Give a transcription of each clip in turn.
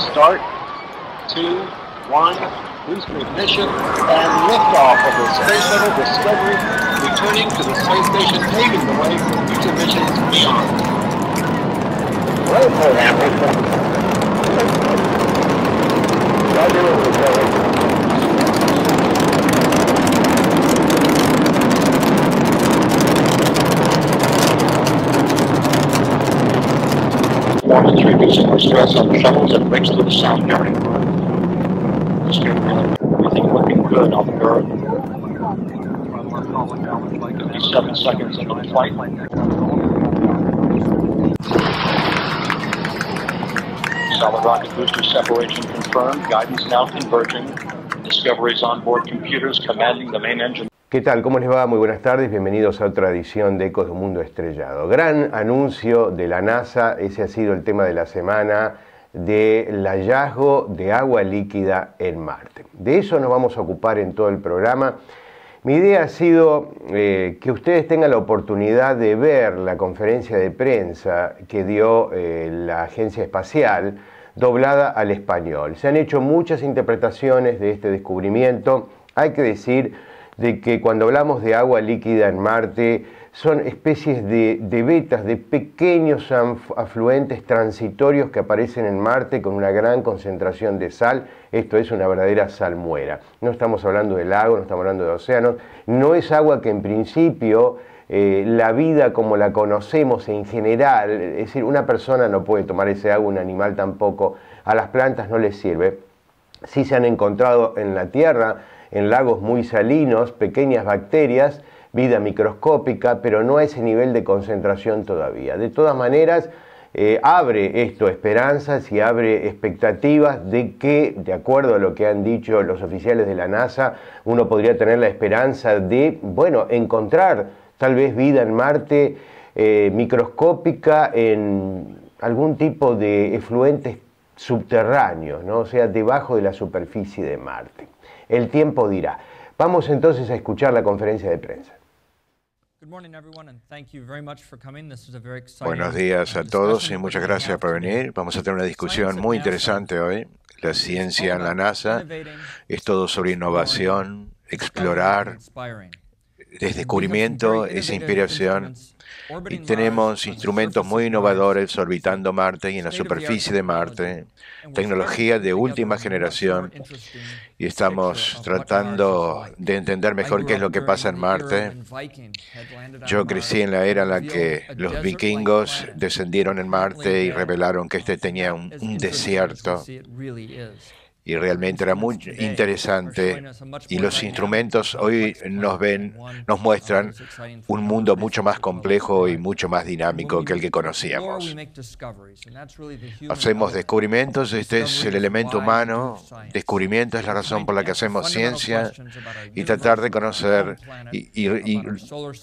Start, 2, 1, boost ignition, and liftoff of the Space Shuttle Discovery, returning to the space station, paving the way for future missions beyond. Roll program reducing our stress on the shuttles and brings to the sound journey. Everything looking good on the Earth. 57 seconds into the flight. Solid rocket booster separation confirmed. Guidance now converging. Discovery's onboard computers commanding the main engine. ¿Qué tal? ¿Cómo les va? Muy buenas tardes, bienvenidos a otra edición de Ecos de un Mundo Estrellado. Gran anuncio de la NASA, ese ha sido el tema de la semana, del hallazgo de agua líquida en Marte. De eso nos vamos a ocupar en todo el programa. Mi idea ha sido que ustedes tengan la oportunidad de ver la conferencia de prensa que dio la Agencia Espacial, doblada al español. Se han hecho muchas interpretaciones de este descubrimiento. Hay que decir de que cuando hablamos de agua líquida en Marte son especies de vetas, de pequeños afluentes transitorios que aparecen en Marte con una gran concentración de sal. Esto es una verdadera salmuera. No estamos hablando de lagos, no estamos hablando de océanos. No es agua que en principio la vida como la conocemos en general, es decir, una persona no puede tomar ese agua, un animal tampoco, a las plantas no les sirve. Sí se han encontrado en la Tierra, en lagos muy salinos, pequeñas bacterias, vida microscópica, pero no a ese nivel de concentración todavía. De todas maneras, abre esto esperanzas y abre expectativas de que, de acuerdo a lo que han dicho los oficiales de la NASA, uno podría tener la esperanza de, bueno, encontrar tal vez vida en Marte microscópica en algún tipo de efluentes subterráneos, ¿no? O sea, debajo de la superficie de Marte. El tiempo dirá. Vamos entonces a escuchar la conferencia de prensa. Buenos días a todos y muchas gracias por venir. Vamos a tener una discusión muy interesante hoy. La ciencia en la NASA es todo sobre innovación, explorar, es descubrimiento, es inspiración. Y tenemos instrumentos muy innovadores orbitando Marte y en la superficie de Marte, tecnología de última generación, y estamos tratando de entender mejor qué es lo que pasa en Marte. Yo crecí en la era en la que los vikingos descendieron en Marte y revelaron que este tenía un desierto. Y realmente era muy interesante, y los instrumentos hoy nos muestran un mundo mucho más complejo y mucho más dinámico que el que conocíamos. Hacemos descubrimientos, este es el elemento humano, descubrimiento es la razón por la que hacemos ciencia, y tratar de conocer y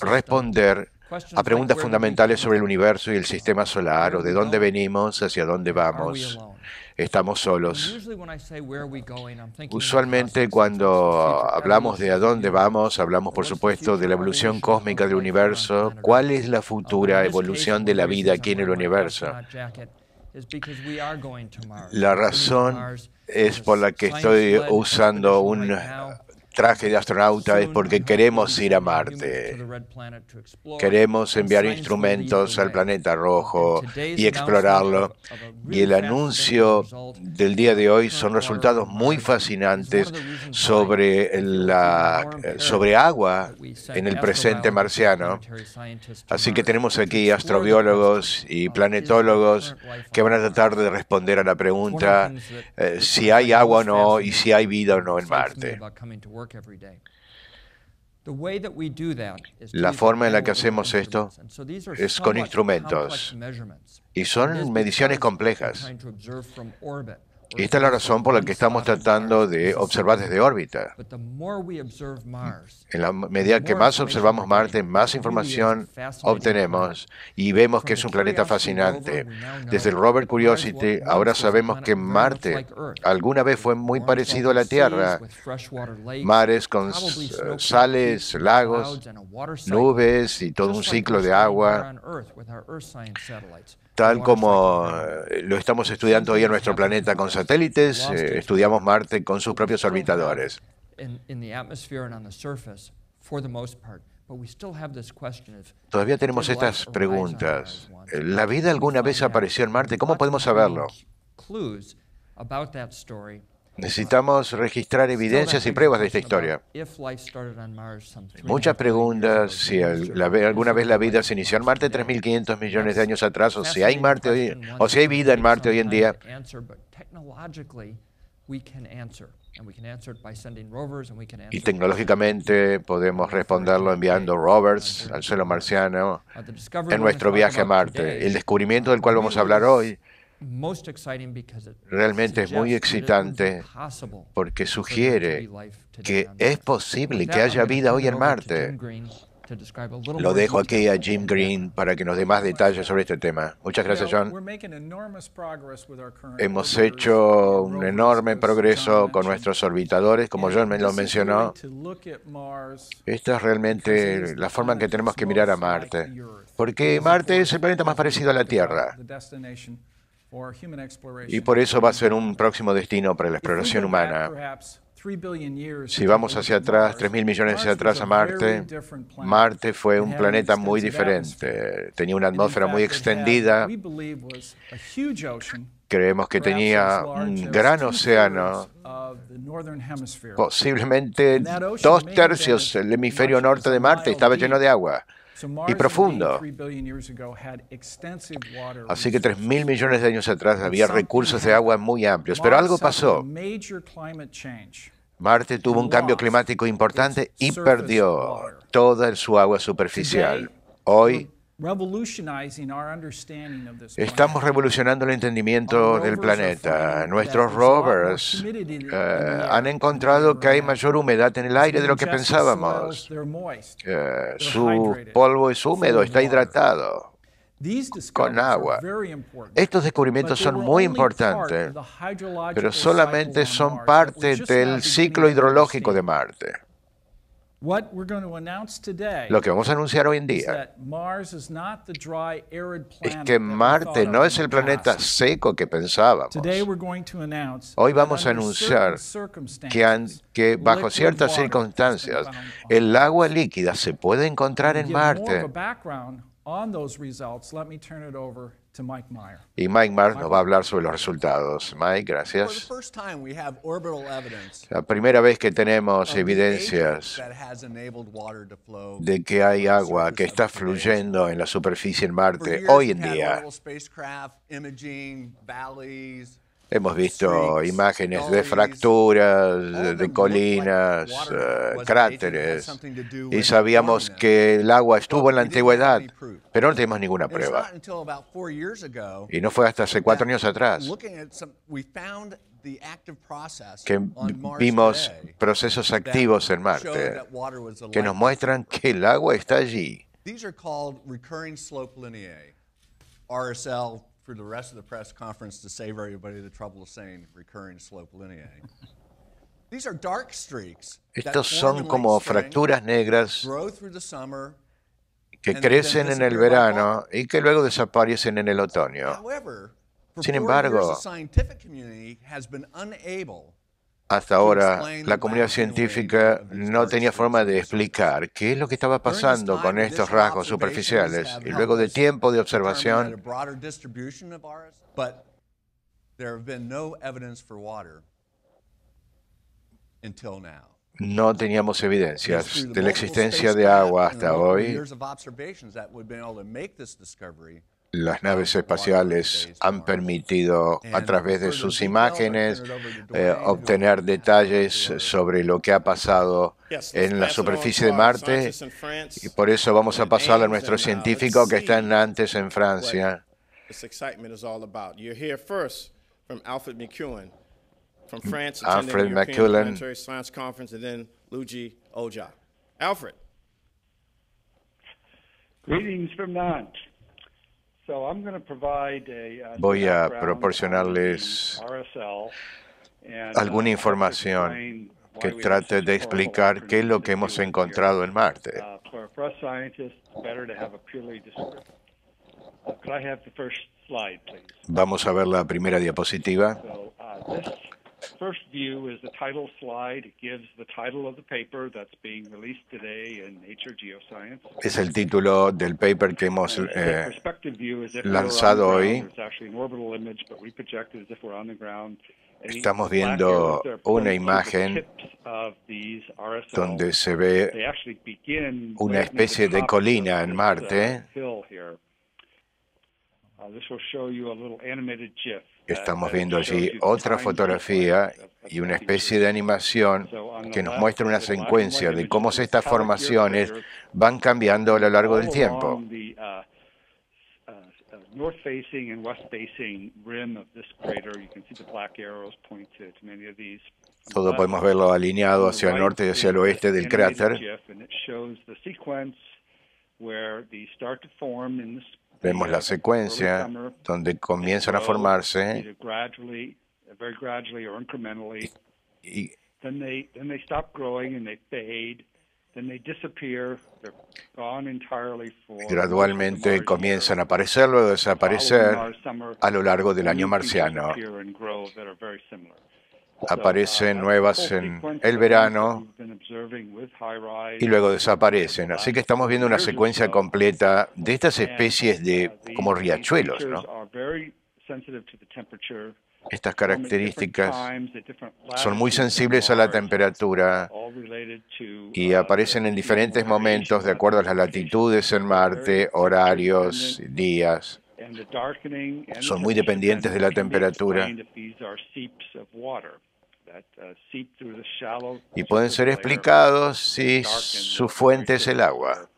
responder a preguntas fundamentales sobre el universo y el sistema solar, o de dónde venimos, hacia dónde vamos. ¿Estamos solos? Usualmente cuando hablamos de a dónde vamos, hablamos por supuesto de la evolución cósmica del universo. ¿Cuál es la futura evolución de la vida aquí en el universo? La razón es por la que estoy usando un traje de astronauta es porque queremos ir a Marte. Queremos enviar instrumentos al planeta rojo y explorarlo. Y el anuncio del día de hoy son resultados muy fascinantes sobre agua en el presente marciano. Así que tenemos aquí astrobiólogos y planetólogos que van a tratar de responder a la pregunta si hay agua o no y si hay vida o no en Marte. La forma en la que hacemos esto es con instrumentos, y son mediciones complejas. Esta es la razón por la que estamos tratando de observar desde órbita. En la medida que más observamos Marte, más información obtenemos y vemos que es un planeta fascinante. Desde el rover Curiosity, ahora sabemos que Marte alguna vez fue muy parecido a la Tierra. Mares con sales, lagos, nubes y todo un ciclo de agua. tal como lo estamos estudiando hoy en nuestro planeta con satélites, estudiamos Marte con sus propios orbitadores. Todavía tenemos estas preguntas. ¿La vida alguna vez apareció en Marte? ¿Cómo podemos saberlo? Necesitamos registrar evidencias y pruebas de esta historia. Muchas preguntas, si alguna vez la vida se inició en Marte 3.500 millones de años atrás, o si hay vida en Marte hoy en día. Y tecnológicamente podemos responderlo enviando rovers al suelo marciano en nuestro viaje a Marte. El descubrimiento del cual vamos a hablar hoy realmente es muy excitante porque sugiere que es posible que haya vida hoy en Marte. Lo dejo aquí a Jim Green para que nos dé más detalles sobre este tema. Muchas gracias, John. Hemos hecho un enorme progreso con nuestros orbitadores, como John me lo mencionó. Esta es realmente la forma en que tenemos que mirar a Marte, porque Marte es el planeta más parecido a la Tierra. Y por eso va a ser un próximo destino para la exploración humana. Si vamos hacia atrás, 3.000 millones hacia atrás a Marte, Marte fue un planeta muy diferente. Tenía una atmósfera muy extendida. Creemos que tenía un gran océano, posiblemente 2/3 del hemisferio norte de Marte estaba lleno de agua y profundo. Así que 3.000 millones de años atrás había recursos de agua muy amplios. Pero algo pasó. Marte tuvo un cambio climático importante y perdió toda su agua superficial. Hoy estamos revolucionando el entendimiento del planeta. Nuestros rovers han encontrado que hay mayor humedad en el aire de lo que pensábamos. Su polvo es húmedo, está hidratado con agua. Estos descubrimientos son muy importantes, pero solamente son parte del ciclo hidrológico de Marte. Lo que vamos a anunciar hoy en día es que Marte no es el planeta seco que pensábamos. Hoy vamos a anunciar que bajo ciertas circunstancias el agua líquida se puede encontrar en Marte. Y Mike Myers nos va a hablar sobre los resultados. Mike, gracias. La primera vez que tenemos evidencias de que hay agua que está fluyendo en la superficie en Marte hoy en día. Hemos visto imágenes de fracturas, de colinas, cráteres, y sabíamos que el agua estuvo en la antigüedad, pero no tenemos ninguna prueba. Y no fue hasta hace 4 años atrás que vimos procesos activos en Marte que nos muestran que el agua está allí. For the rest of the press conference to save everybody the trouble of saying recurring slope lineae. These are dark streaks. Estos son como fracturas negras que crecen en el verano y que luego desaparecen en el otoño. Sin embargo, hasta ahora, la comunidad científica no tenía forma de explicar qué es lo que estaba pasando con estos rasgos superficiales. Y luego de tiempo de observación, no teníamos evidencias de la existencia de agua hasta hoy. Las naves espaciales han permitido, a través de sus imágenes, obtener detalles sobre lo que ha pasado en la superficie de Marte, y por eso vamos a pasar a nuestro científico que está en Nantes, en Francia. Alfred McCullen. Greetings from Nantes. Voy a proporcionarles alguna información que trate de explicar qué es lo que hemos encontrado en Marte. Vamos a ver la primera diapositiva. First view is the title slide. It gives the title of the paper that's being released today in Nature Geoscience. Es el título del paper que hemos lanzado hoy. Estamos viendo una imagen donde se ve una especie de colina en Marte. Estamos viendo allí otra fotografía y una especie de animación que nos muestra una secuencia de cómo estas formaciones van cambiando a lo largo del tiempo. Todo podemos verlo alineado hacia el norte y hacia el oeste del cráter. Vemos la secuencia donde comienzan a formarse y gradualmente comienzan a aparecer, luego desaparecer a lo largo del año marciano. Aparecen nuevas en el verano y luego desaparecen. Así que estamos viendo una secuencia completa de estas especies de como riachuelos, ¿no? Estas características son muy sensibles a la temperatura y aparecen en diferentes momentos de acuerdo a las latitudes en Marte, horarios, días. Son muy dependientes de la temperatura y pueden ser explicados si su fuente es el agua.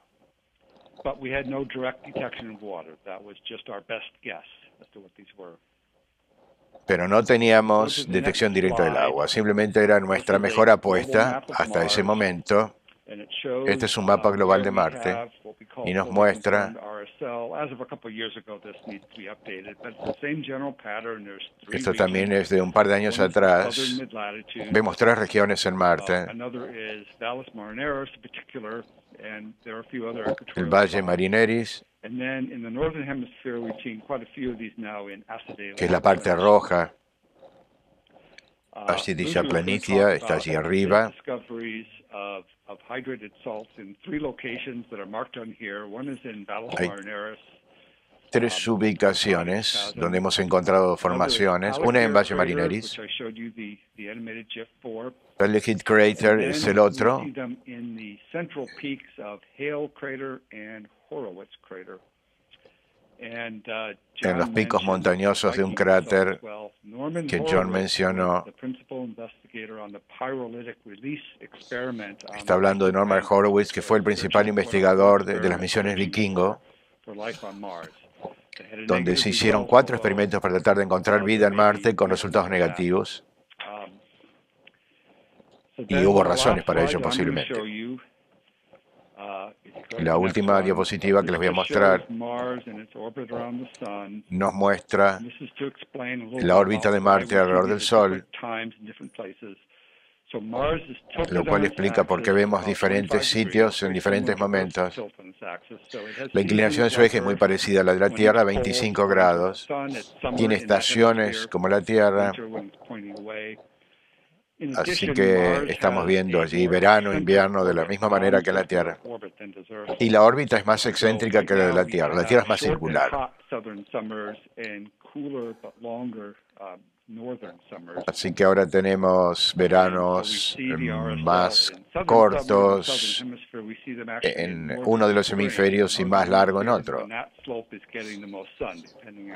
Pero no teníamos detección directa del agua, simplemente era nuestra mejor apuesta hasta ese momento. Este es un mapa global de Marte y nos muestra, esto también es de un par de años atrás, vemos 3 regiones en Marte, el Valle Marineris, que es la parte roja, Acidicia planitia está allí arriba. Hay 3 ubicaciones donde hemos encontrado formaciones, una en Valle Marineris, el Heat Crater es el otro, en los picos montañosos de un cráter que John mencionó. Está hablando de Norman Horowitz, que fue el principal investigador de las misiones Vikingo, donde se hicieron 4 experimentos para tratar de encontrar vida en Marte con resultados negativos. Y hubo razones para ello posiblemente. La última diapositiva que les voy a mostrar nos muestra la órbita de Marte alrededor del Sol, lo cual explica por qué vemos diferentes sitios en diferentes momentos. La inclinación de su eje es muy parecida a la de la Tierra, 25 grados. Tiene estaciones como la Tierra. Así que estamos viendo allí verano, invierno, de la misma manera que en la Tierra. Y la órbita es más excéntrica que la de la Tierra. La Tierra es más circular. Así que ahora tenemos veranos más cortos en uno de los hemisferios y más largo en otro.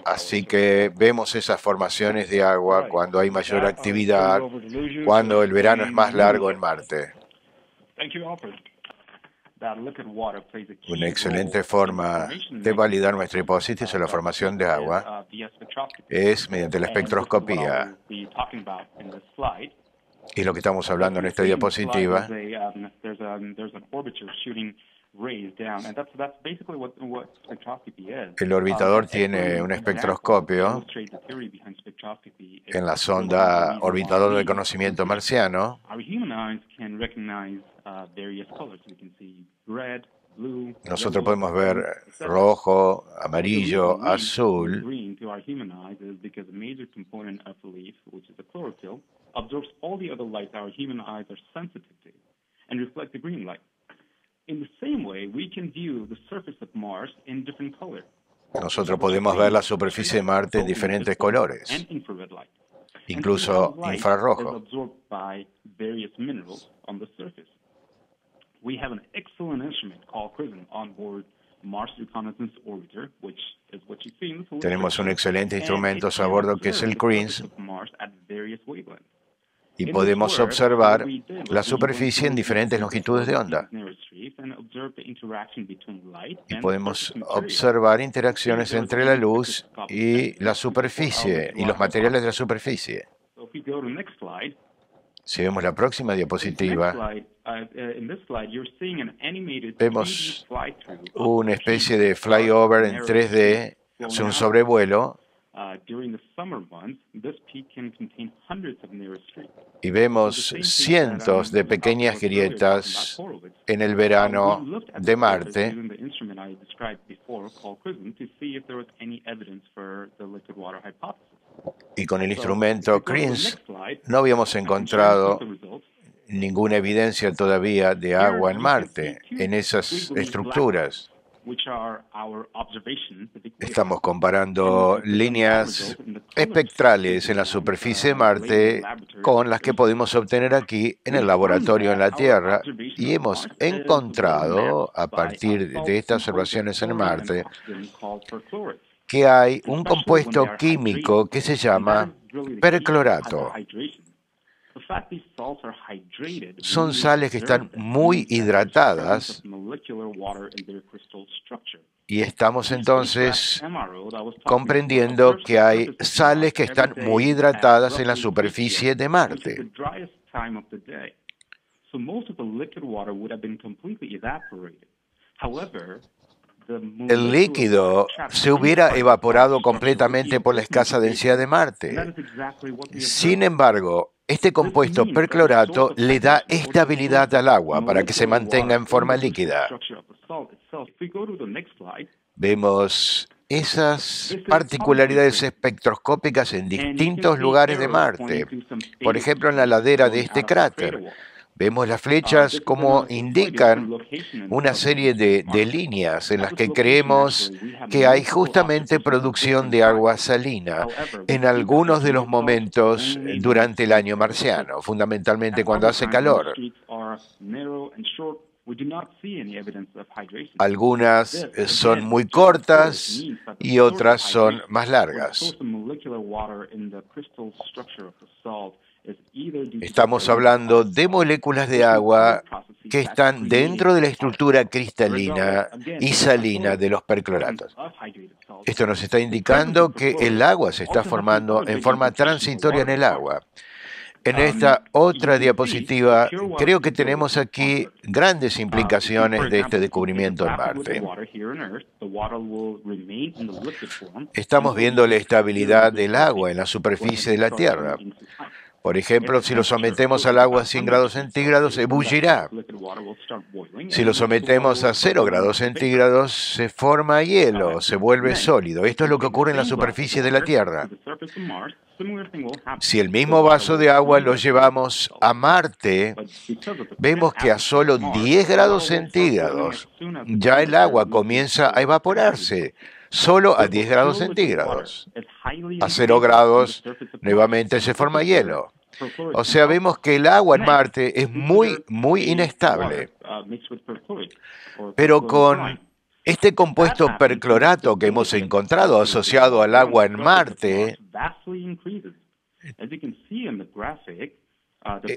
Así que vemos esas formaciones de agua cuando hay mayor actividad, cuando el verano es más largo en Marte. Una excelente forma de validar nuestra hipótesis sobre la formación de agua es mediante la espectroscopía. Y lo que estamos hablando en esta diapositiva el orbitador tiene un espectroscopio en la sonda orbitador de conocimiento marciano. Nosotros podemos ver rojo, amarillo, azul. Nosotros podemos ver la superficie de Marte en diferentes colores, incluso infrarrojo. Tenemos un excelente instrumento a bordo que es el CRINS y podemos observar la superficie en diferentes longitudes de onda. Y podemos observar interacciones entre la luz y la superficie y los materiales de la superficie. Si vemos la próxima diapositiva, vemos una especie de flyover en 3D, es un sobrevuelo, y vemos cientos de pequeñas grietas en el verano de Marte. Y con el instrumento CRINS no habíamos encontrado ninguna evidencia todavía de agua en Marte, en esas estructuras. Estamos comparando líneas espectrales en la superficie de Marte con las que podemos obtener aquí en el laboratorio en la Tierra, y hemos encontrado, a partir de estas observaciones en Marte, que hay un compuesto químico que se llama perclorato. Son sales que están muy hidratadas y estamos entonces comprendiendo que hay sales que están muy hidratadas en la superficie de Marte. El líquido se hubiera evaporado completamente por la escasa densidad de Marte. Sin embargo, este compuesto perclorato le da estabilidad al agua para que se mantenga en forma líquida. Vemos esas particularidades espectroscópicas en distintos lugares de Marte. Por ejemplo, en la ladera de este cráter. Vemos las flechas como indican una serie de líneas en las que creemos que hay justamente producción de agua salina en algunos de los momentos durante el año marciano, fundamentalmente cuando hace calor. Algunas son muy cortas y otras son más largas. Estamos hablando de moléculas de agua que están dentro de la estructura cristalina y salina de los percloratos. Esto nos está indicando que el agua se está formando en forma transitoria en el agua. En esta otra diapositiva, creo que tenemos aquí grandes implicaciones de este descubrimiento en Marte. Estamos viendo la estabilidad del agua en la superficie de la Tierra. Por ejemplo, si lo sometemos al agua a 100 grados centígrados, ebullirá. Si lo sometemos a 0 grados centígrados, se forma hielo, se vuelve sólido. Esto es lo que ocurre en la superficie de la Tierra. Si el mismo vaso de agua lo llevamos a Marte, vemos que a solo 10 grados centígrados ya el agua comienza a evaporarse. Solo a 10 grados centígrados. A 0 grados, nuevamente se forma hielo. O sea, vemos que el agua en Marte es muy inestable. Pero con este compuesto perclorato que hemos encontrado asociado al agua en Marte,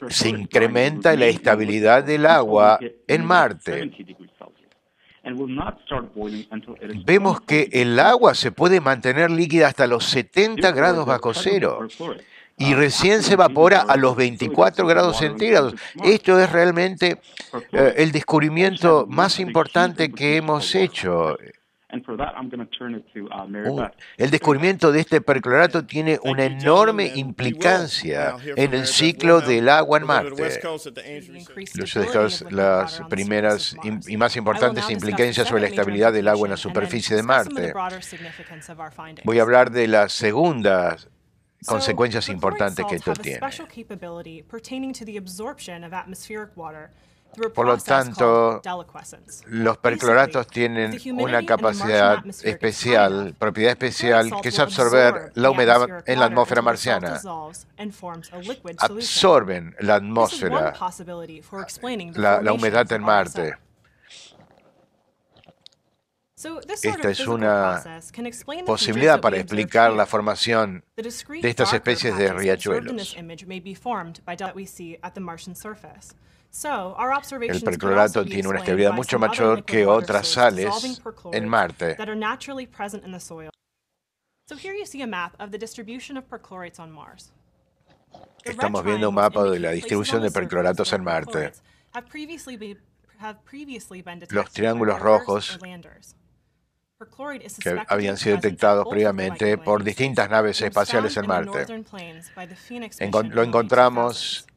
se incrementa la estabilidad del agua en Marte. Vemos que el agua se puede mantener líquida hasta los 70 grados bajo cero y recién se evapora a los 24 grados centígrados. Esto es realmente el descubrimiento más importante que hemos hecho El descubrimiento de este perclorato tiene una enorme implicancia en el ciclo del agua en Marte. Las primeras y más importantes implicancias sobre la estabilidad del agua en la superficie de Marte. Voy a hablar de las segundas consecuencias importantes que esto tiene. Por lo tanto, los percloratos tienen una capacidad especial, propiedad especial, que es absorber la humedad en la atmósfera marciana. Absorben la atmósfera, la humedad en Marte. Esta es una posibilidad para explicar la formación de estas especies de riachuelos. El perclorato tiene una estabilidad mucho mayor que otras sales en Marte. Estamos viendo un mapa de la distribución de percloratos en Marte. Los triángulos rojos que habían sido detectados previamente por distintas naves espaciales en Marte. Lo encontramos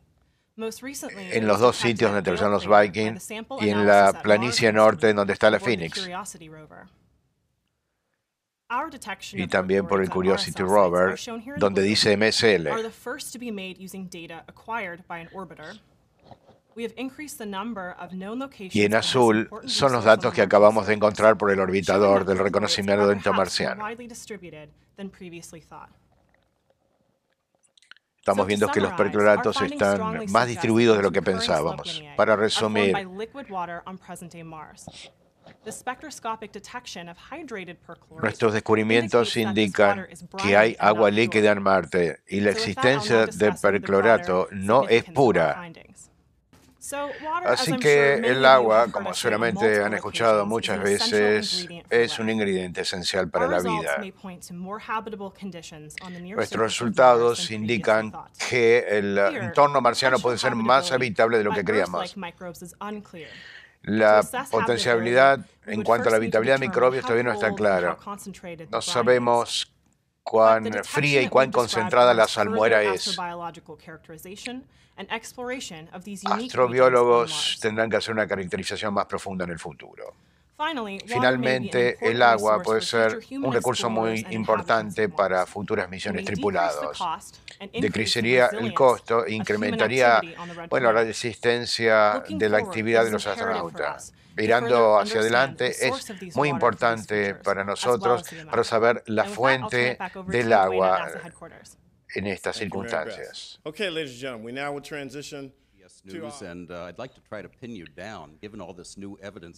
en los dos sitios donde aterrizaron los Viking y en la planicie norte donde está la Phoenix. Y también por el Curiosity rover, donde dice MSL. Y en azul son los datos que acabamos de encontrar por el orbitador del reconocimiento marciano. Estamos viendo que los percloratos están más distribuidos de lo que pensábamos. Para resumir, nuestros descubrimientos indican que hay agua líquida en Marte y la existencia de perclorato no es pura. Así que el agua, como seguramente han escuchado muchas veces, es un ingrediente esencial para la vida. Nuestros resultados indican que el entorno marciano puede ser más habitable de lo que creíamos. La potencialidad en cuanto a la habitabilidad de microbios todavía no está clara. No sabemos cuán fría y cuán concentrada la salmuera es. Astrobiólogos tendrán que hacer una caracterización más profunda en el futuro. Finalmente, el agua puede ser un recurso muy importante para futuras misiones tripuladas. Decrecería el costo e incrementaría, la resistencia de la actividad de los astronautas. Mirando hacia adelante, es muy importante para nosotros para saber la fuente del agua en estas circunstancias.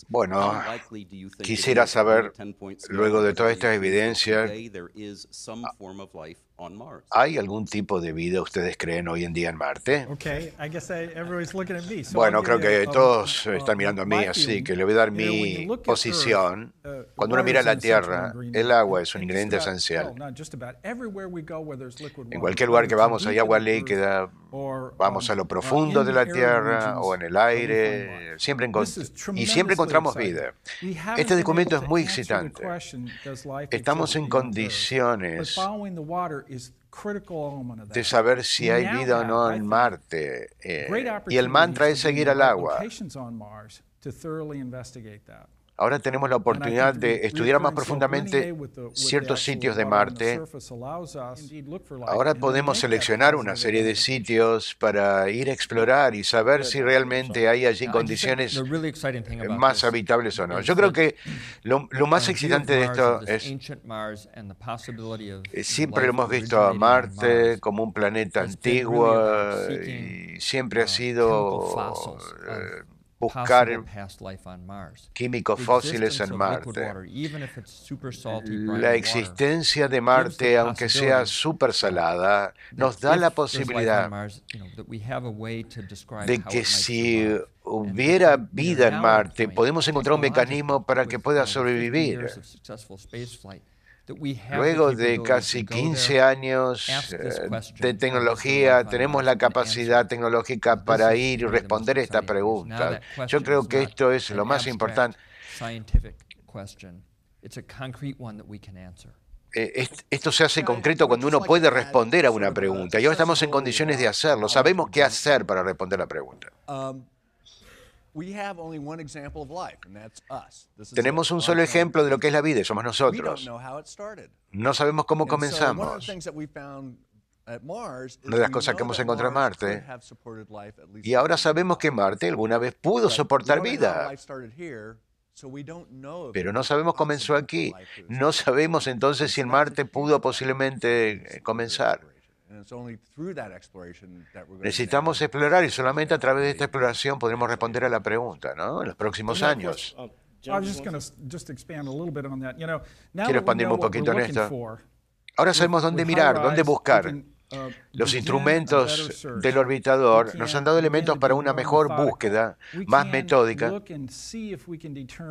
Bueno, quisiera saber, luego de toda esta evidencia, ¿hay algún tipo de vida, ustedes creen, hoy en día en Marte? Bueno, creo que todos están mirando a mí, así que le voy a dar mi posición. Cuando uno mira la Tierra, el agua es un ingrediente esencial. En cualquier lugar que vamos hay agua líquida, vamos a lo profundo de la Tierra o en el aire, siempre encontramos vida. Este documento es muy excitante. Estamos en condiciones de saber si hay vida o no en Marte. Y el mantra es seguir al agua. Ahora tenemos la oportunidad de estudiar más profundamente ciertos sitios de Marte. Ahora podemos seleccionar una serie de sitios para ir a explorar y saber si realmente hay allí condiciones más habitables o no. Yo creo que lo más excitante de esto es siempre lo hemos visto a Marte como un planeta antiguo y siempre ha sido buscar químicos fósiles en Marte. La existencia de Marte, aunque sea súper salada, nos da la posibilidad de que si hubiera vida en Marte, podemos encontrar un mecanismo para que pueda sobrevivir. Luego de casi 15 años de tecnología, tenemos la capacidad tecnológica para ir y responder esta pregunta. Yo creo que esto es lo más importante. Esto se hace concreto cuando uno puede responder a una pregunta. Y ahora estamos en condiciones de hacerlo. Sabemos qué hacer para responder la pregunta. Tenemos un solo ejemplo de lo que es la vida y somos nosotros. No sabemos cómo comenzamos. Una de las cosas que hemos encontrado en Marte, y ahora sabemos que Marte alguna vez pudo soportar vida, pero no sabemos cómo comenzó aquí. No sabemos entonces si en Marte pudo posiblemente comenzar. Necesitamos explorar y solamente a través de esta exploración podremos responder a la pregunta, ¿no? En los próximos años. Quiero expandirme un poquito en esto. Ahora sabemos dónde mirar, dónde buscar. Los instrumentos del orbitador nos han dado elementos para una mejor búsqueda, más metódica.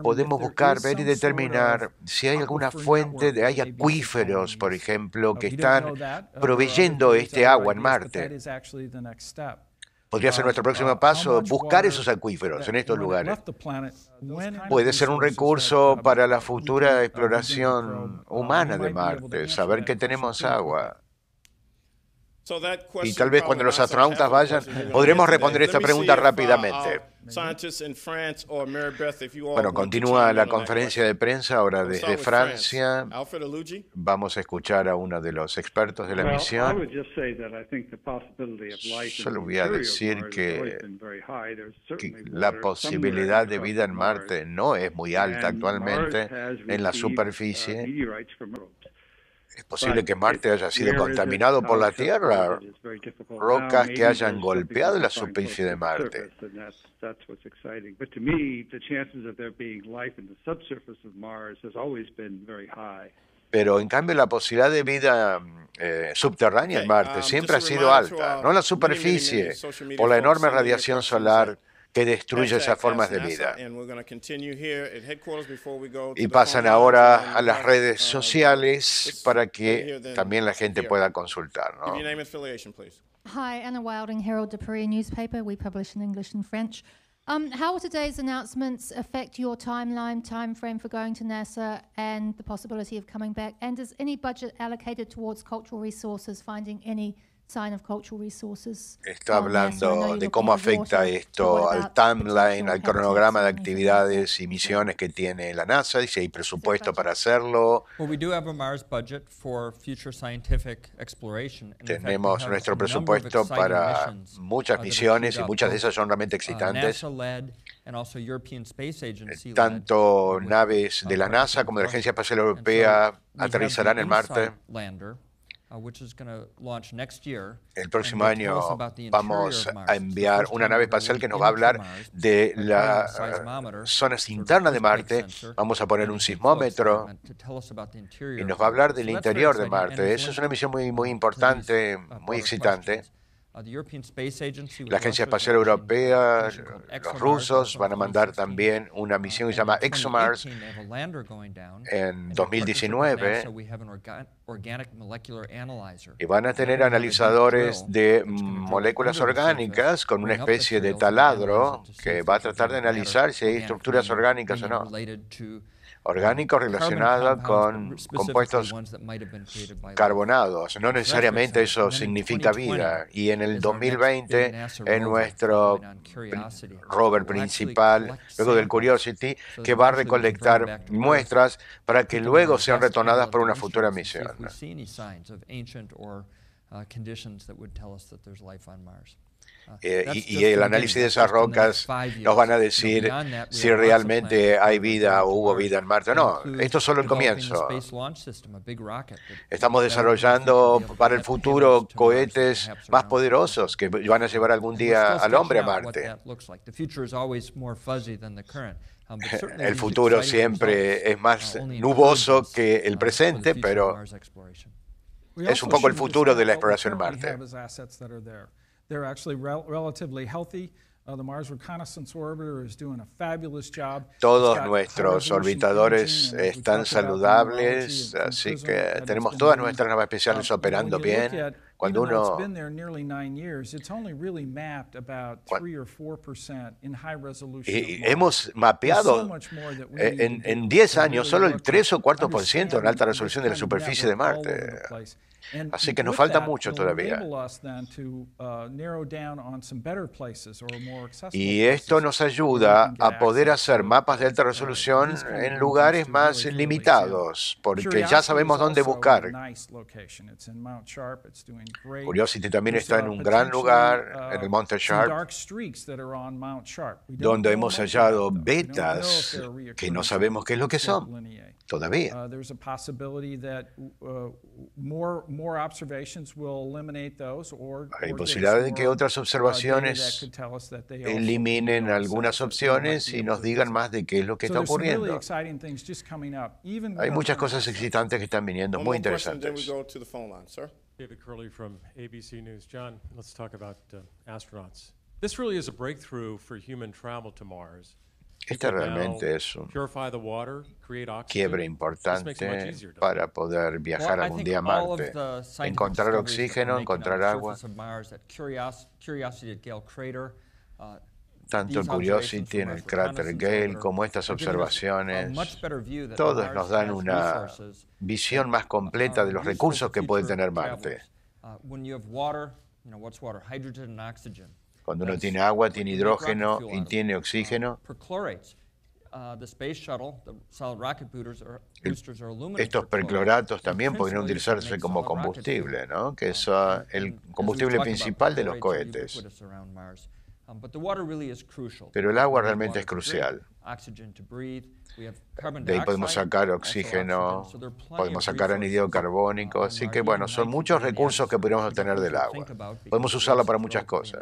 Podemos buscar, ver y determinar si hay alguna fuente, hay acuíferos, por ejemplo, que están proveyendo este agua en Marte. Podría ser nuestro próximo paso, buscar esos acuíferos en estos lugares. Puede ser un recurso para la futura exploración humana de Marte, saber que tenemos agua. Y tal vez cuando los astronautas vayan, podremos responder esta pregunta rápidamente. Bueno, continúa la conferencia de prensa ahora desde Francia. Vamos a escuchar a uno de los expertos de la misión. Solo voy a decir que la posibilidad de vida en Marte no es muy alta actualmente en la superficie. Es posible que Marte haya sido contaminado por la Tierra, rocas que hayan golpeado la superficie de Marte. Pero en cambio la posibilidad de vida subterránea en Marte siempre ha sido alta, no en la superficie, por la enorme radiación solar que destruye esas formas de vida. Y pasan ahora a las redes sociales para que también la gente pueda consultar, ¿no? Hi, Anna Wilding, Herald de Paris newspaper. We publish in English and French. How will today's announcements affect your time frame for going to NASA and the possibility of coming back? And is any budget allocated towards cultural resources, finding any Está hablando de cómo afecta esto al timeline, al cronograma de actividades y misiones que tiene la NASA, y si hay presupuesto para hacerlo. Tenemos nuestro presupuesto para muchas misiones y muchas de esas son realmente excitantes. Tanto naves de la NASA como de la Agencia Espacial Europea aterrizarán en Marte. El próximo año vamos a enviar una nave espacial que nos va a hablar de las zonas internas de Marte. Vamos a poner un sismómetro y nos va a hablar del interior de Marte. Eso es una misión muy importante, muy excitante. La Agencia Espacial Europea, los rusos van a mandar también una misión que se llama ExoMars en 2019 y van a tener analizadores de moléculas orgánicas con una especie de taladro que va a tratar de analizar si hay estructuras orgánicas o no. Orgánicos relacionados con compuestos carbonados. No necesariamente eso significa vida. Y en el 2020, en nuestro rover principal, luego del Curiosity, que va a recolectar muestras para que luego sean retornadas por una futura misión. Y el análisis de esas rocas nos van a decir si realmente hay vida o hubo vida en Marte o no. Esto es solo el comienzo. Estamos desarrollando para el futuro cohetes más poderosos que van a llevar algún día al hombre a Marte. El futuro siempre es más nuboso que el presente, pero es un poco el futuro de la exploración en Marte. They're actually relatively healthy. The Mars Reconnaissance Orbiter is doing a fabulous job. Todos nuestros orbitadores están saludables, así que tenemos todas nuestras naves espaciales operando bien. Cuando uno hemos mapeado en 10 años solo el 3 o 4% en alta resolución de la superficie de Marte. Así que nos falta mucho todavía. Y esto nos ayuda a poder hacer mapas de alta resolución en lugares más limitados, porque ya sabemos dónde buscar. Curiosity también está en un gran lugar, en el Monte Sharp, donde hemos hallado vetas que no sabemos qué es lo que son todavía. Hay posibilidad de que otras observaciones eliminen algunas opciones y nos digan más de qué es lo que está ocurriendo. Hay muchas cosas excitantes que están viniendo, muy interesantes. David Curley from ABC News. John, let's talk about astronauts. This really is a breakthrough for human travel to Mars. Este realmente es un quiebre importante para poder viajar algún día a Marte. Encontrar oxígeno, encontrar agua. Tanto el Curiosity en el cráter Gale como estas observaciones, todos nos dan una visión más completa de los recursos que puede tener Marte. Cuando uno tiene agua, tiene hidrógeno y tiene oxígeno. Estos percloratos también podrían utilizarse como combustible, ¿no? Que es el combustible principal de los cohetes. Pero el agua realmente es crucial. De ahí podemos sacar oxígeno, podemos sacar anhídrido carbónico, así que bueno, son muchos recursos que podemos obtener del agua. Podemos usarla para muchas cosas.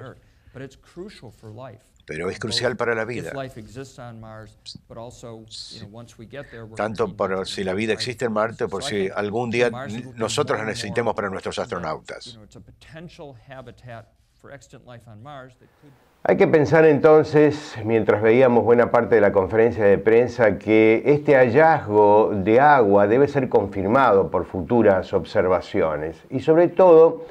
Pero es crucial para la vida. Tanto por si la vida existe en Marte, por si algún día nosotros la necesitemos para nuestros astronautas. Hay que pensar entonces, mientras veíamos buena parte de la conferencia de prensa, que este hallazgo de agua debe ser confirmado por futuras observaciones. Y sobre todo,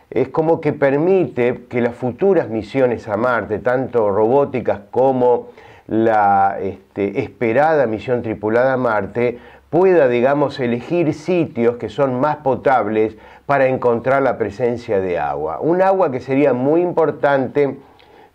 es como que permite que las futuras misiones a Marte, tanto robóticas como la esperada misión tripulada a Marte, pueda, digamos, elegir sitios que son más potables para encontrar la presencia de agua. Un agua que sería muy importante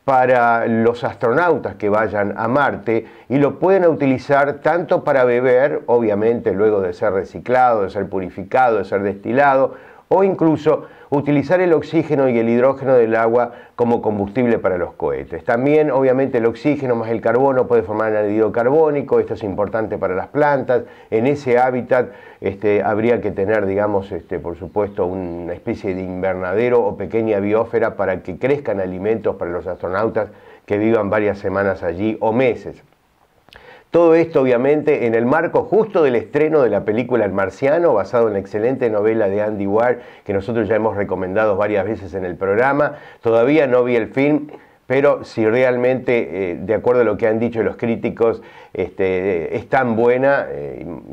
para los astronautas que vayan a Marte y lo pueden utilizar tanto para beber, obviamente luego de ser reciclado, de ser purificado, de ser destilado, o incluso utilizar el oxígeno y el hidrógeno del agua como combustible para los cohetes. También, obviamente, el oxígeno más el carbono puede formar anhídrido carbónico. Esto es importante para las plantas. En ese hábitat habría que tener, digamos, por supuesto, una especie de invernadero o pequeña biosfera para que crezcan alimentos para los astronautas que vivan varias semanas allí o meses. Todo esto, obviamente, en el marco justo del estreno de la película El Marciano, basado en la excelente novela de Andy Weir, que nosotros ya hemos recomendado varias veces en el programa. Todavía no vi el film, pero si realmente, de acuerdo a lo que han dicho los críticos, es tan buena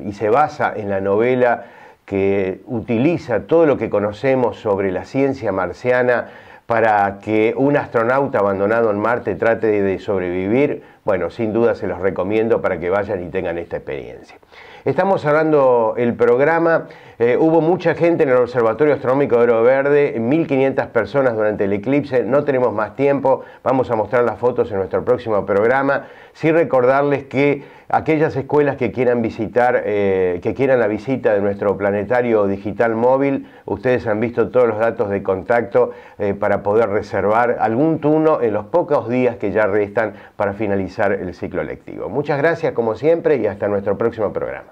y se basa en la novela que utiliza todo lo que conocemos sobre la ciencia marciana para que un astronauta abandonado en Marte trate de sobrevivir, bueno, sin duda se los recomiendo para que vayan y tengan esta experiencia. Estamos cerrando el programa. Hubo mucha gente en el Observatorio Astronómico de Oro Verde, 1.500 personas durante el eclipse. No tenemos más tiempo, vamos a mostrar las fotos en nuestro próximo programa. Sí recordarles que aquellas escuelas que quieran visitar, que quieran la visita de nuestro planetario digital móvil, ustedes han visto todos los datos de contacto para poder reservar algún turno en los pocos días que ya restan para finalizar el ciclo lectivo. Muchas gracias como siempre y hasta nuestro próximo programa.